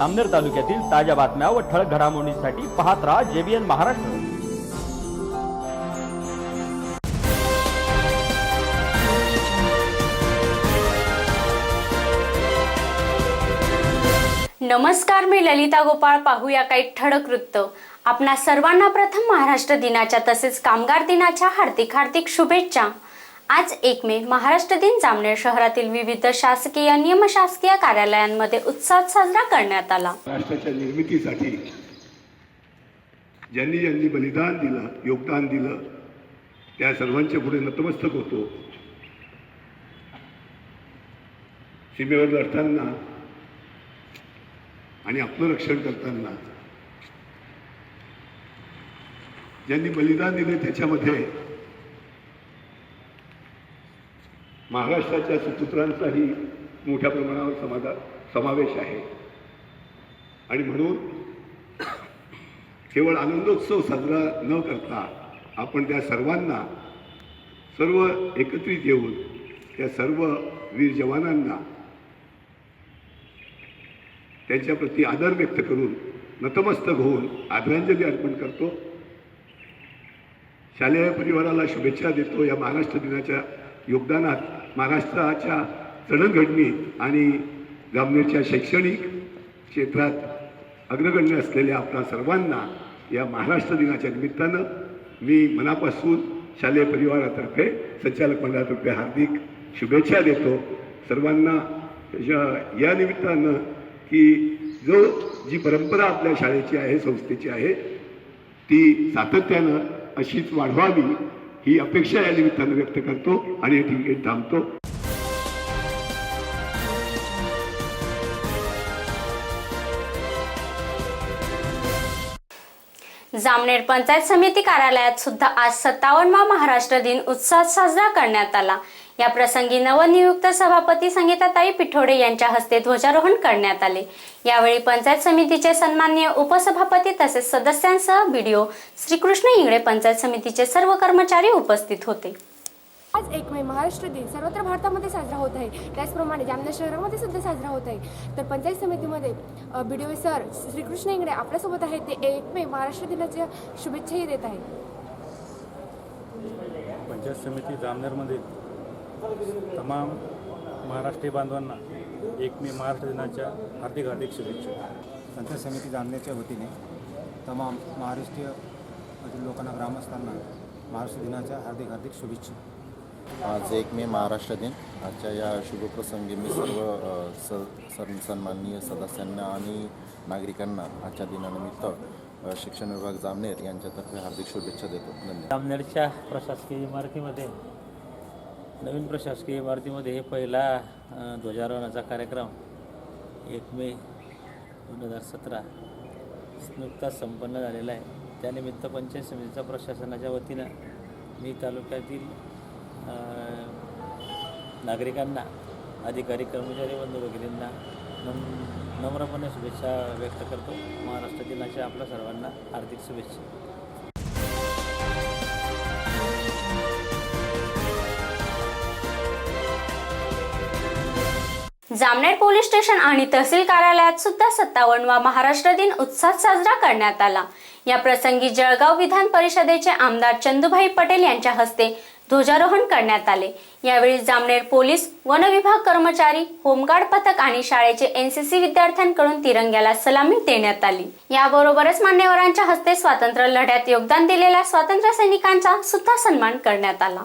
जामनेर तालुक्यातील ताज्या बातम्या व ठळक घडामोडींसाठी पाहत राहा JBN महाराष्ट्र। नमस्कार, मी ललिता गोपाळ। पाहूया काही ठळक वृत्त। आपणा सर्वांना प्रथम महाराष्ट्र दिनाच्या तसेच कामगार दिनाच्या हार्दिक शुभेच्छा। आज 1 मे महाराष्ट्र दिन जामनेर शहरातील विविध शासकीय निमशासकीय कार्यालयांमध्ये उत्साहात साजरा करण्यात आला। राष्ट्राच्या निर्मितीसाठी ज्यांनी बलिदान दिलं, योगदान दिलं, त्या सर्वांच्या पुढे नतमस्तक होतो। सीमेवर लढताना आणि आपलं रक्षण करताना ज्यांनी बलिदान दिले त्याच्यामध्ये महाराष्ट्राच्या सुपुत्रांचाही मोठ्या प्रमाणावर समावेश आहे। आणि म्हणून केवळ आनंदोत्सव साजरा न करता आपण त्या सर्वांना सर्व एकत्रित येऊन त्या सर्व वीर जवानांना त्यांच्या प्रति आदर व्यक्त करून नतमस्तक होऊन आदरांजली अर्पण करतो। शालेय परिवाराला शुभेच्छा देतो। या महाराष्ट्र दिनाच्या योगदानात महाराष्ट्राच्या जडणघडणी आणि जामनेरच्या शैक्षणिक क्षेत्रात अग्रगण्य असलेल्या आपल्या सर्वांना या महाराष्ट्र दिनाच्या निमित्तानं मी मनापासून शालेय परिवारातर्फे संचालक मंडळातर्फे हार्दिक शुभेच्छा देतो सर्वांना। या निमित्तानं की जी परंपरा आपल्या शाळेची आहे, संस्थेची आहे, ती सातत्यानं अशीच वाढवावी ही अपेक्षा या निमित्तानं व्यक्त करतो आणि ठीक थांबतो। जामनेर पंचायत समिती कार्यालयात सुद्धा आज 57वा महाराष्ट्र दिन उत्साहात साजरा करण्यात आला। या प्रसंगी नवनियुक्त सभापती संगीताताई पिठोडे यांच्या हस्ते ध्वजारोहण करण्यात आले। यावेळी पंचायत समितीचे सन्माननीय उपसभापती तसेच सदस्यांसह BDO श्रीकृष्ण इंगळे, पंचायत समितीचे सर्व कर्मचारी उपस्थित होते। आज 1 मे महाराष्ट्र दिन सर्वत्र भारतामध्ये साजरा होत आहे, त्याचप्रमाणे जामनेर शहरामध्ये सुद्धा साजरा होत आहे। तर पंचायत समितीमध्ये BDO सर श्रीकृष्ण इंगळे आपल्यासोबत आहेत, ते 1 मे महाराष्ट्र दिनाच्या शुभेच्छाही देत आहेत। पंचायत समिती जामनेरमध्ये तमाम महाराष्ट्रीय बांधवांना 1 मे महाराष्ट्र दिनाच्या हार्दिक शुभेच्छा। पंचायत समिती जामनेरच्या वतीने तमाम महाराष्ट्रीय लोकांना, ग्रामस्थांना महाराष्ट्र दिनाच्या हार्दिक शुभेच्छा। आज 1 मे महाराष्ट्र दिन। आजच्या या शुभप्रसंगी मी सर्व सन्माननीय सदस्यांना आणि नागरिकांना आजच्या दिनानिमित्त शिक्षण विभाग जामनेर यांच्यातर्फे हार्दिक शुभेच्छा देतो। धन्यवाद। जामनेरच्या प्रशासकीय इमारतीमध्ये, नवीन प्रशासकीय इमारतीमध्ये हे पहिला ध्वजारोहणाचा कार्यक्रम 1 मे 2017 नुकताच संपन्न झालेला आहे। त्यानिमित्त पंचायत समितीच्या प्रशासनाच्या वतीनं मी तालुक्यातील नागरिकांना, अधिकारी, कर्मचारी बंधू भगिनींना नम्रपणे शुभेच्छा व्यक्त करतो। महाराष्ट्र दिनाच्या आपल्या सर्वांना हार्दिक शुभेच्छा। जामनेर पोलीस स्टेशन आणि तहसील कार्यालयात सुद्धा 57वा महाराष्ट्र दिन उत्साहात साजरा करण्यात आला। या प्रसंगी जळगाव विधान परिषदेचे आमदार चंदूभाई पटेल यांच्या हस्ते ध्वजारोहण करण्यात आले। यावेळी जामनेर पोलीस, वन विभाग कर्मचारी, होमगार्ड पथक आणि शाळेचे NCC विद्यार्थ्यांकडून तिरंग्याला सलामी देण्यात आली। याबरोबरच मान्यवरांच्या हस्ते स्वातंत्र्य लढ्यात योगदान दिलेल्या स्वातंत्र्य सैनिकांचा सुद्धा सन्मान करण्यात आला।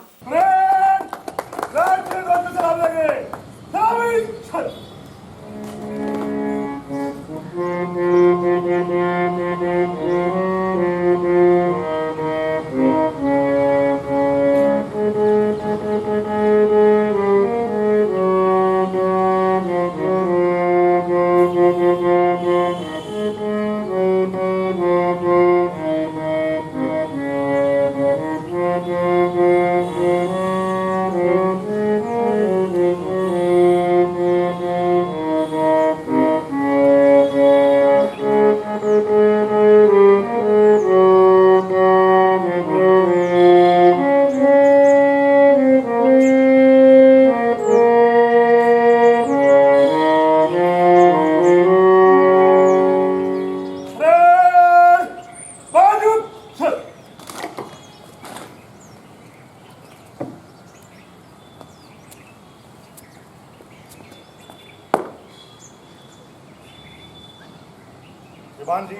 दीवान जी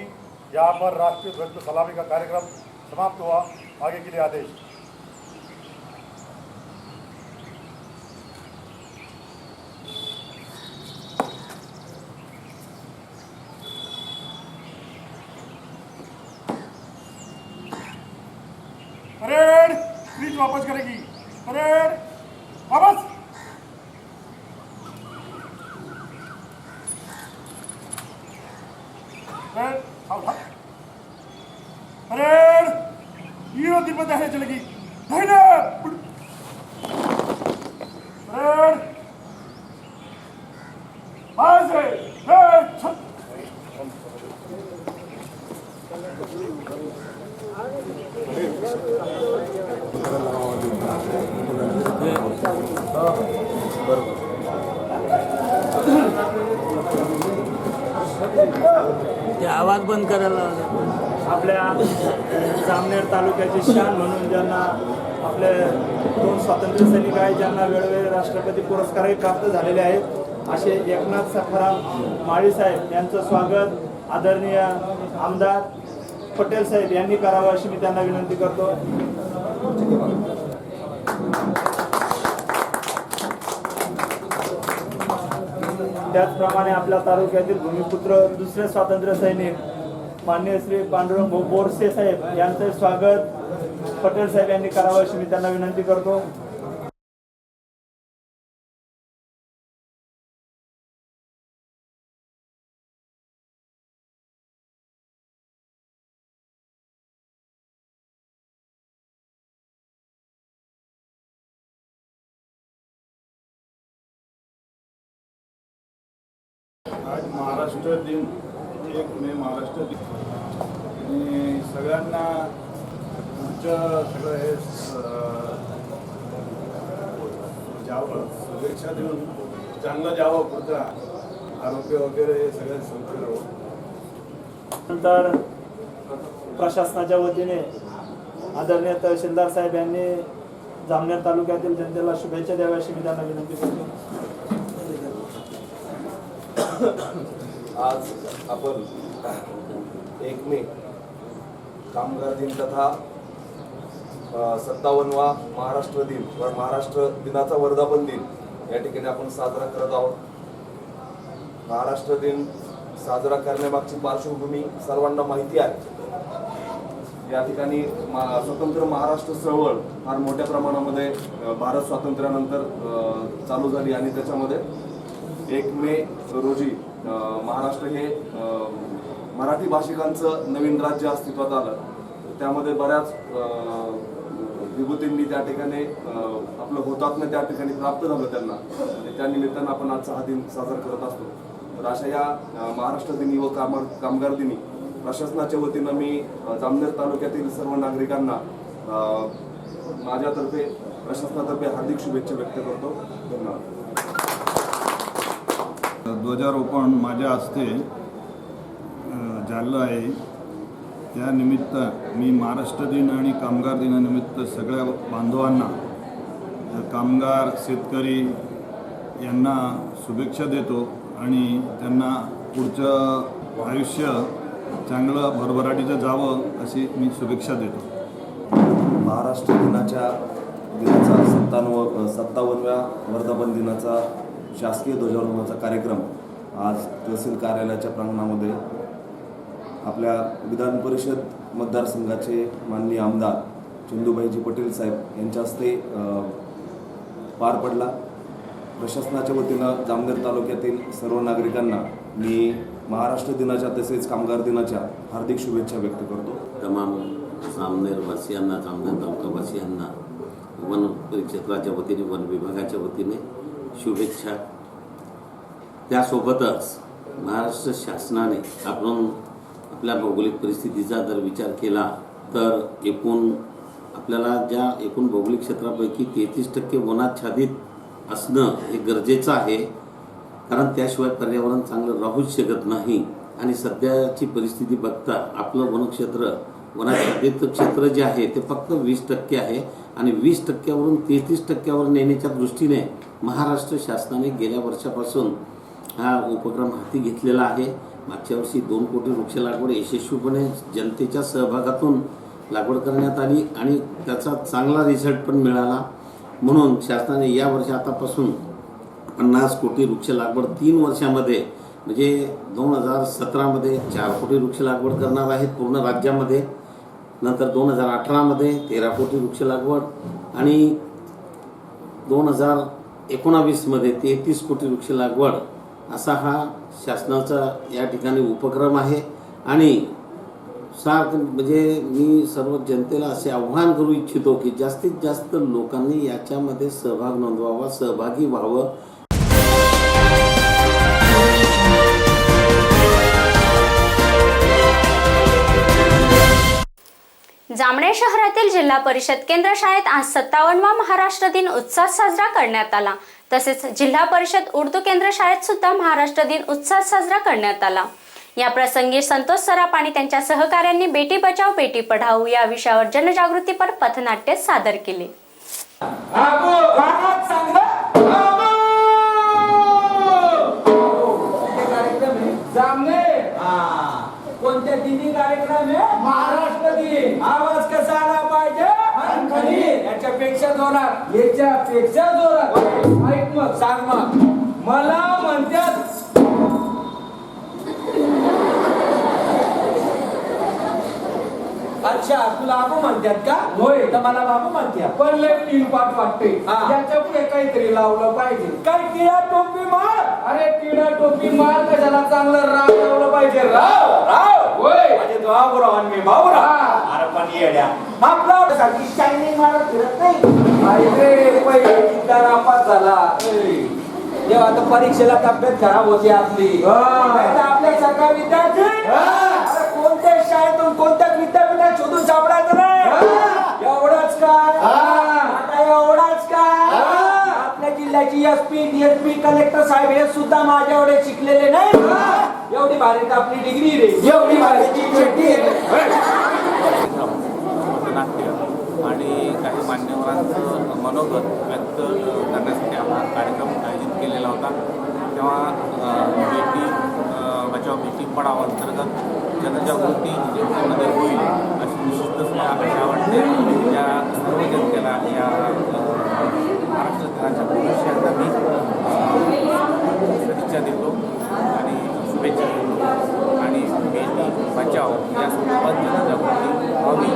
यहाँ पर राष्ट्रीय ध्वज की सलामी का कार्यक्रम समाप्त हुआ। आगे के लिए आदेश। परेड प्लीज वापस करेगी। परेड वापस। परेड सावधान। परेड हीरो तिब्बत दाहिने चलेगी। दाहिने। परेड बाहर से। ते आवाज बंद करायला आपल्या जामनेर तालुक्याची शान म्हणून ज्यांना आपले 2 स्वातंत्र्य सैनिक आहेत, ज्यांना वेळोवेळी राष्ट्रपती पुरस्कारही प्राप्त झालेले आहेत, असे एकनाथ सखाराम माळी साहेब यांचं स्वागत आदरणीय आमदार पटेल साहेब यांनी करावं अशी मी त्यांना विनंती करतो. त्याचप्रमाणे आपल्या तालुक्यातील भूमिपुत्र दुसरे स्वातंत्र्य सैनिक माननीय श्री पांडुरंग बोरसे साहेब यांचे स्वागत पटेल साहेब यांनी करावं अशी मी त्यांना विनंती करतो. आज महाराष्ट्र दिन 1 मे महाराष्ट्र दिन आणि सगळ्यांना पुढचं सगळं हे जावं शुभेच्छा देऊन चांगलं जावं, पुढचं आरोग्य वगैरे हे सगळं संपूर्ण. नंतर प्रशासनाच्या वतीने आदरणीय तहसीलदार साहेब यांनी जामनेर तालुक्यातील जनतेला शुभेच्छा द्याव्या अशी मी त्यांना विनंती करतो. आज आपण 1 मे कामगार दिन तथा 57वा महाराष्ट्र दिन व महाराष्ट्र दिनाचा वर्धापन दिन या ठिकाणी आपण साजरा करत आहोत. महाराष्ट्र दिन साजरा करण्यामागची पार्श्वभूमी सर्वांना माहिती आहे. या ठिकाणी स्वतंत्र महाराष्ट्र चळवळ फार मोठ्या प्रमाणामध्ये भारत स्वातंत्र्यानंतर चालू झाली आणि त्याच्यामध्ये 1 मे रोजी महाराष्ट्र हे मराठी भाषिकांचं नवीन राज्य अस्तित्वात आलं. त्यामध्ये बऱ्याच विभूतींनी त्या ठिकाणी आपलं हुतात्म्य त्या ठिकाणी प्राप्त झालं त्यांना. त्या निमित्तानं आपण आजचा हा दिन साजरा करत असतो. तर अशा या महाराष्ट्र दिनी व कामगार दिनी प्रशासनाच्या वतीनं मी जामनेर तालुक्यातील सर्व नागरिकांना माझ्यातर्फे प्रशासनातर्फे हार्दिक शुभेच्छा व्यक्त करतो. धन्यवाद. ध्वजारोपण माझ्या हस्ते झालं आहे. त्यानिमित्त मी महाराष्ट्र दिन आणि कामगार दिनानिमित्त सगळ्या बांधवांना, कामगार शेतकरी यांना शुभेच्छा देतो आणि त्यांना पुढचं आयुष्य चांगलं भरभराटीचं जावं अशी मी शुभेच्छा देतो. महाराष्ट्र दिनाचा 57व्या वर्धापन दिनाचा शासकीय ध्वजारोहणाचा कार्यक्रम आज तहसील कार्यालयाच्या प्रांगणामध्ये आपल्या विधान परिषद मतदारसंघाचे माननीय आमदार चंदूभाईजी पटेल साहेब यांच्या हस्ते पार पडला. प्रशासनाच्या वतीनं जामनेर तालुक्यातील सर्व नागरिकांना मी महाराष्ट्र दिनाच्या तसेच कामगार दिनाच्या हार्दिक शुभेच्छा व्यक्त करतो. तमाम जामनेरवासियांना, जामनेर तालुकावासियांना वन परिक्षेत्राच्या वतीने, वन विभागाच्या वतीने शुभेच्छा. त्यासोबतच महाराष्ट्र शासनाने आपण आपल्या भौगोलिक परिस्थितीचा जर विचार केला तर आपल्याला ज्या एकूण भौगोलिक क्षेत्रापैकी 33% वनाच्छादित असणं हे गरजेचं आहे. कारण त्याशिवाय पर्यावरण चांगलं राहूच शकत नाही. आणि सध्याची परिस्थिती बघता आपलं वनक्षेत्र, वनाच्छादित क्षेत्र जे आहे ते फक्त 20% आहे आणि 20%वरून 33%वर नेण्याच्या दृष्टीने महाराष्ट्र शासनाने गेल्या वर्षापासून हा उपक्रम हाती घेतलेला आहे. मागच्या वर्षी 2 कोटी वृक्ष लागवड यशस्वीपणे जनतेच्या सहभागातून लागवड करण्यात आली आणि त्याचा चांगला रिझल्ट पण मिळाला. म्हणून शासनाने या वर्षी आतापासून 50 कोटी वृक्ष लागवड 3 वर्षामध्ये म्हणजे 2017मध्ये 4 कोटी वृक्ष लागवड करणार आहेत पूर्ण राज्यामध्ये. नंतर 2018मध्ये 13 कोटी वृक्ष लागवड आणि 2019मध्ये 33 कोटी वृक्ष लागवड असा हा शासनाचा या ठिकाणी उपक्रम आहे. आणि म्हणजे मी सर्व जनतेला असे आव्हान करू इच्छितो की जास्तीत जास्त लोकांनी याच्यामध्ये सहभाग नोंदवावा, सहभागी व्हावं. जामनेर शहरातील जिल्हा परिषद केंद्र शाळेत आज 57वा महाराष्ट्र दिन उत्साहात साजरा करण्यात आला. तसेच जिल्हा परिषद उर्दू केंद्र शाळेत सुद्धा महाराष्ट्र दिन उत्साहात साजरा करण्यात आला. या प्रसंगी संतोष सराफ आणि त्यांच्या सहकाऱ्यांनी बेटी बचाओ बेटी पढाओ या विषयावर जनजागृतीपर पथनाट्य सादर केले. कोणत्या दिनी कार्यक्रम आहे? महाराष्ट्र दिन. आवाज कसा आला पाहिजे? याच्यापेक्षा जोरात, याच्यापेक्षा जोरात. ऐक मग, सांग मग. मला म्हणतात अच्छा तुला बाबू म्हणतात का? होय, तर मला बाबू म्हणतात. पण लय 3 पाठ वाटते. याच्या पुढे काहीतरी लावलं पाहिजे. काय टिळा टोपी मार? अरे टिळा टोपी मार कशाला? चांगलं राव लावलं पाहिजे. राव राव होय म्हणजे तो बाबूराव आणि मी बाबूराव. अरे पण येड्या आपला सारखी शायनिंग मारत फिरत नाही. अरे पहिले किती नापास झाला. जेव्हा आता परीक्षेला तब्येत खराब होती आपली. आपल्या सगळ्या विद्यार्थी कोणत्या शाळेतून कोणत्या विद्यापीठात शोधून सापडायचं नाही. एवढंच काय? आता एवढाच काय? आपल्या जिल्ह्याची SP DSP कलेक्टर साहेब हे सुद्धा माझ्या एवढे शिकलेले नाही. एवढी भारी आपली डिग्री रे, एवढी भारीची चड्डी आणि काही मान्यवरांचं मनोगत व्यक्त करण्यासाठी आपण कार्यक्रम आयोजित केलेला होता. तेव्हा बेटी बचाओ बेटी पढाओ अंतर्गत जनजागृती जनतेमध्ये होईल अशी निश्चितच आशा वाटते. या सर्व जनतेला या महाराष्ट्र दिनाच्या भविष्याचा मी सदिच्छा देतो आणि शुभेच्छा देतो. आणि बेटी बचाओ या संदर्भात जनजागृती व्हावी.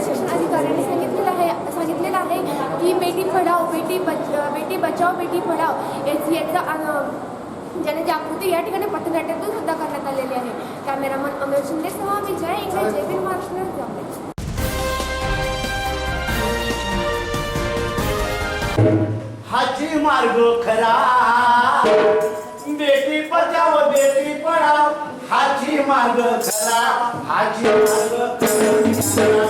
शिक्षण अधिकाऱ्यांनी सांगितलेलं आहे की बेटी पढाओ बेटी बचाओ बेटी पढाओ याचा जनजागृती या ठिकाणी पथनाट्यातून सुद्धा करण्यात आलेली आहे. कॅमेरामन अमर शिंदेसह विजय इंग्रज जयवीर महाराष्ट्र जामनेर. हाची मार्ग खरा बेटी बचाओ बेटी पढाओ. हाची मार्ग खरा, हाची मार्ग खरा.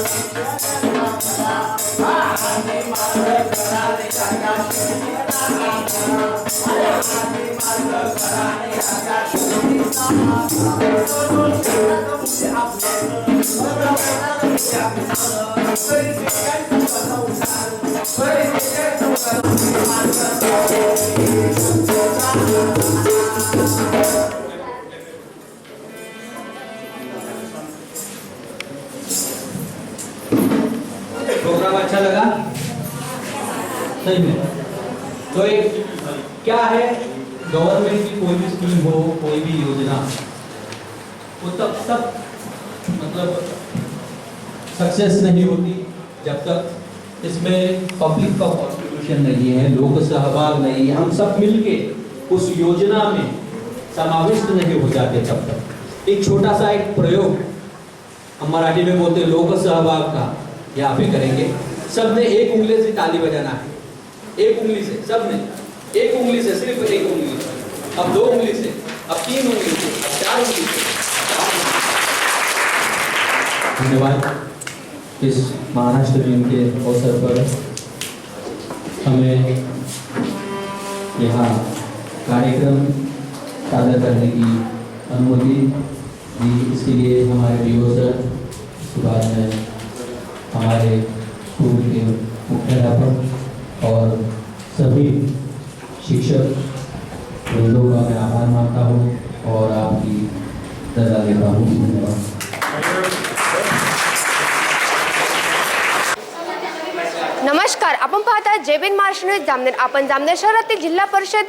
प्रोग्राम अच्छा लगा? सही में तो एक क्या है, गवर्नमेंट की कोई भी स्कीम हो, कोई भी योजना वो तब मतलब सक्सेस नहीं होती जब तक इसमें पब्लिक का कॉन्ट्रीब्यूशन नहीं है, लोक सहभाग नहीं है, हम सब मिलके उस योजना में समाविष्ट नहीं हो जाते तब तक। एक छोटा सा एक प्रयोग हम मराठी में बोलते लोक सहभाग का यहाँ पे करेंगे। सबने एक उंगली से ताली बजाना है, एक उंगली से, सबने एक उंगली से, सिर्फ एक उंगली से, अब 2 उंगली से, अब 3 उंगली से, अब 4 उंगली से। धन्यवाद। इस महाराष्ट्र दिन के अवसर पर हमें यहाँ कार्यक्रम साझा करने की अनुमति दी, इसके लिए हमारे वीओ सर, उसके बाद में हमारे स्कूल के मुख्याध्यापक और सभी शिक्षक वृंदों का मैं आभार मानता हूँ और आपकी रजा लेता हूँ। धन्यवाद। नमस्कार, आपण पाहता जेबीन महाराष्ट्र न्यूज जामनेर. आपण जामनेर शहरातील जिल्हा परिषद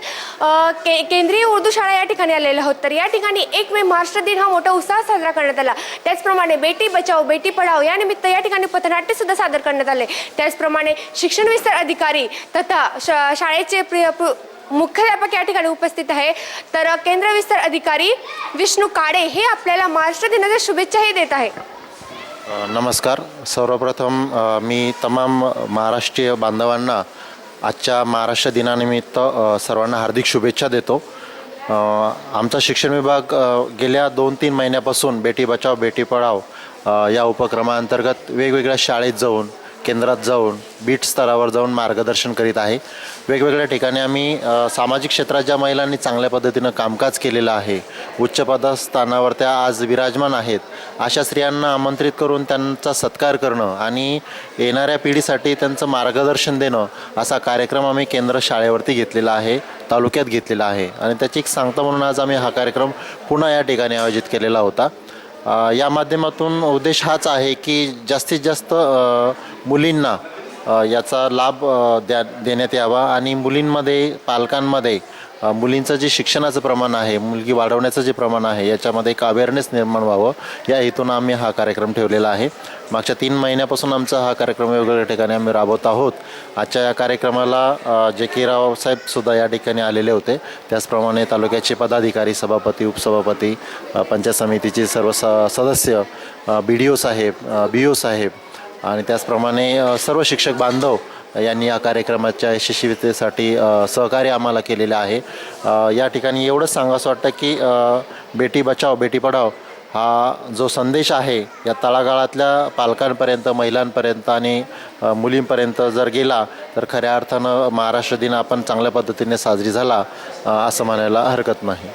केंद्रीय उर्दू शाळा या ठिकाणी आलेलो आहोत. तर या ठिकाणी 1 मे महाराष्ट्र दिन हा मोठा उत्साह साजरा करण्यात आला. त्याचप्रमाणे बेटी बचाओ बेटी पढाओ या निमित्त या ठिकाणी पथनाट्य सुद्धा सादर करण्यात आले. त्याचप्रमाणे शिक्षण विस्तार अधिकारी तथा शाळेचे मुख्याध्यापक या ठिकाणी उपस्थित आहे. तर केंद्र विस्तार अधिकारी विष्णू काळे हे आपल्याला महाराष्ट्र दिनाच्या शुभेच्छाही देत आहे. नमस्कार. सर्वप्रथम मी तमाम महाराष्ट्रीय बांधवांना आजच्या महाराष्ट्र दिनानिमित्त सर्वांना हार्दिक शुभेच्छा देतो. आमचा शिक्षण विभाग गेल्या 2-3 महिन्यापासून बेटी बचाओ बेटी पढाओ या उपक्रमाअंतर्गत वेगवेगळ्या शाळेत जाऊन, केंद्रात जाऊन, बीट स्तरावर जाऊन मार्गदर्शन करीत आहे. वेगवेगळ्या ठिकाणी आम्ही सामाजिक क्षेत्रात ज्या महिलांनी चांगल्या पद्धतीनं कामकाज केलेलं आहे, उच्च पदस्थानावर त्या आज विराजमान आहेत, अशा स्त्रियांना आमंत्रित करून त्यांचा सत्कार करणं आणि येणाऱ्या पिढीसाठी त्यांचं मार्गदर्शन देणं असा कार्यक्रम आम्ही केंद्र शाळेवरती घेतलेला आहे, तालुक्यात घेतलेला आहे. आणि त्याची एक सांगता म्हणून आज आम्ही हा कार्यक्रम पुन्हा या ठिकाणी आयोजित केलेला होता. या माध्यमातून उद्देश हाच आहे की जास्तीत जास्त मुलींना याचा लाभ देण्यात यावा आणि मुलींमध्ये, पालकांमध्ये मुलींचं जे शिक्षणाचं प्रमाण आहे, मुलगी वाढवण्याचं जे प्रमाण आहे, याच्यामध्ये एक अवेअरनेस निर्माण व्हावं या हेतून आम्ही हा कार्यक्रम ठेवलेला आहे. मागच्या 3 महिन्यापासून आमचा हा कार्यक्रम वेगवेगळ्या ठिकाणी आम्ही राबवत आहोत. आजच्या या कार्यक्रमाला जे राव साहेबसुद्धा या ठिकाणी आलेले होते. त्याचप्रमाणे तालुक्याचे पदाधिकारी, सभापती, उपसभापती, पंचायत समितीचे सर्व सदस्य, BDO साहेब, BO साहेब आणि त्याचप्रमाणे सर्व शिक्षक बांधव यांनी या कार्यक्रमाच्या यशस्वीतेसाठी सहकार्य आम्हाला केलेलं आहे. या ठिकाणी एवढंच सांगावंसं वाटतं की बेटी बचाओ बेटी पढाओ हा जो संदेश आहे या तळागाळातल्या पालकांपर्यंत, महिलांपर्यंत आणि मुलींपर्यंत जर गेला तर खऱ्या अर्थानं महाराष्ट्र दिन आपण चांगल्या पद्धतीने साजरी झाला असं म्हणायला हरकत नाही.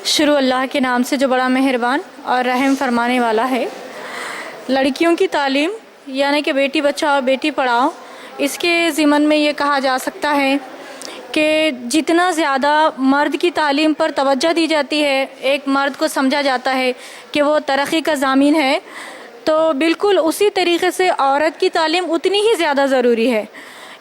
शुरू अल्लाह के नाम से जो बड़ा मेहरबान और रहम फरमाने वाला है. लड़कियों की तालीम यानी कि बेटी बचाओ बेटी पढ़ाओ, इसके ज़िमन में ये कहा जा सकता है कि जितना ज़्यादा मर्द की तालीम पर तवज्जो दी जाती है, एक मर्द को समझा जाता है कि वो तरक्की का ज़ामिन है, तो बिल्कुल उसी तरीक़े से औरत की तालीम उतनी ही ज़्यादा ज़रूरी है.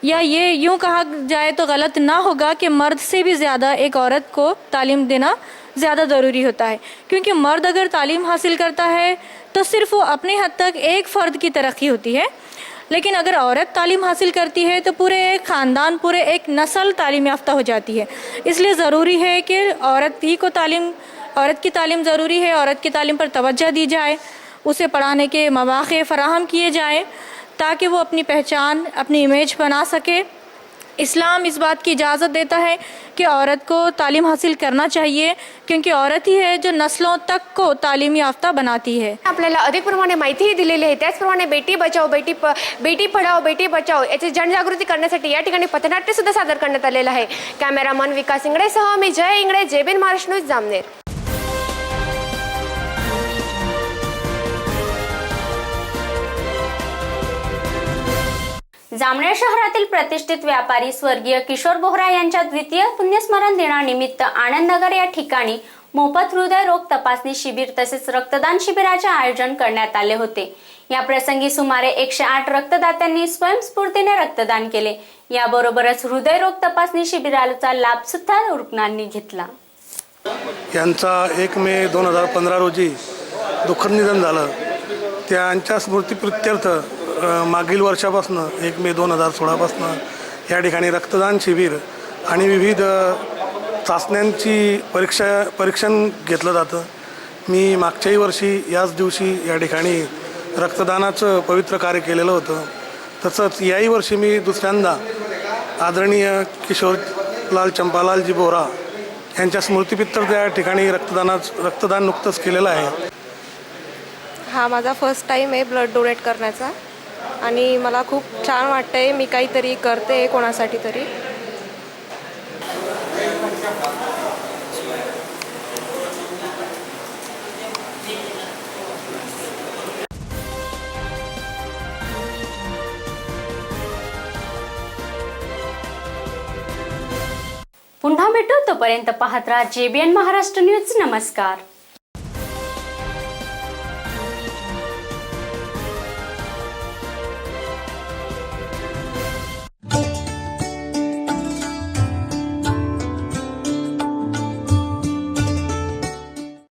या ये यूँ कहा जाए तो गलत ना होगा कि मर्द से भी ज़्यादा एक औरत को तालीम देना ज़्यादा ज़रूरी होता है. क्योंकि मर्द अगर तालीम हासिल करता है तो सिर्फ वो अपने हद तक एक फ़र्द की तरक्की होती है, लेकिन अगर औरत तालीम हासिल करती है तो पूरे एक ख़ानदान, पूरे एक नस्ल तालीम याफ्ता हो जाती है. इसलिए ज़रूरी है कि औरत की तालीम ज़रूरी है. औरत की तालीम पर तवज्जो दी जाए, उसे पढ़ाने के मौक़े फ़राहम किए जाएँ ताकि वो अपनी पहचान, अपनी इमेज बना सके. इस्लाम इस बात की इजाज़त देता है कि औरत को तालीम हासिल करना चाहिए, क्योंकि औरत ही है जो नस्लों तक को तालीम याफ्ता बनाती है. आपल्याला अधिक प्रमाणे माहितीही दिलेली आहे. त्याचप्रमाणे बेटी बचाओ बेटी पढाओ बेटी बचाओ याची जनजागृती करण्यासाठी या ठिकाणी पथनाट्य सुद्धा सादर करण्यात आलेलं आहे. कॅमेरामन विकास इंगडेसह मी जय इंगडे, जेबीन महाराष्ट्र न्यूज जामनेर. जामनेर शहरातील प्रतिष्ठित व्यापारी स्वर्गीय किशोर बोहरा यांच्या द्वितीय पुण्यस्मरण दिनानिमित्त आनंदनगर या ठिकाणी मोफत हृदय रोग तपासणी शिबिर तसेच रक्तदान शिबिराचे आयोजन करण्यात आले होते. या प्रसंगी सुमारे 108 रक्तदात्यांनी स्वयंस्फूर्तीने रक्तदान केले. याबरोबरच हृदय रोग तपासणी शिबिराचा लाभ सुद्धा रुग्णांनी घेतला. यांचा 1 मे 2015 रोजी दुःखद निधन झालं. त्यांच्या स्मृतीप्रित्यर्थ मागील वर्षापासून 1 मे 2016पासून या ठिकाणी रक्तदान शिबिर आणि विविध चाचण्यांची परीक्षण घेतलं जातं. मी मागच्याही वर्षी याच दिवशी या ठिकाणी रक्तदानाचं पवित्र कार्य केलेलं होतं. तसंच याही वर्षी मी दुसऱ्यांदा आदरणीय किशोरलाल चंपालालजी बोहरा यांच्या स्मृतीप्रित्यर्थ या ठिकाणी रक्तदान नुकतंच केलेलं आहे. हा माझा फर्स्ट टाईम आहे ब्लड डोनेट करण्याचा आणि मला खूप छान वाटतंय. मी काहीतरी करते कोणासाठी तरी. पुन्हा भेटू, तोपर्यंत पाहत राहा JBN महाराष्ट्र न्यूज. नमस्कार.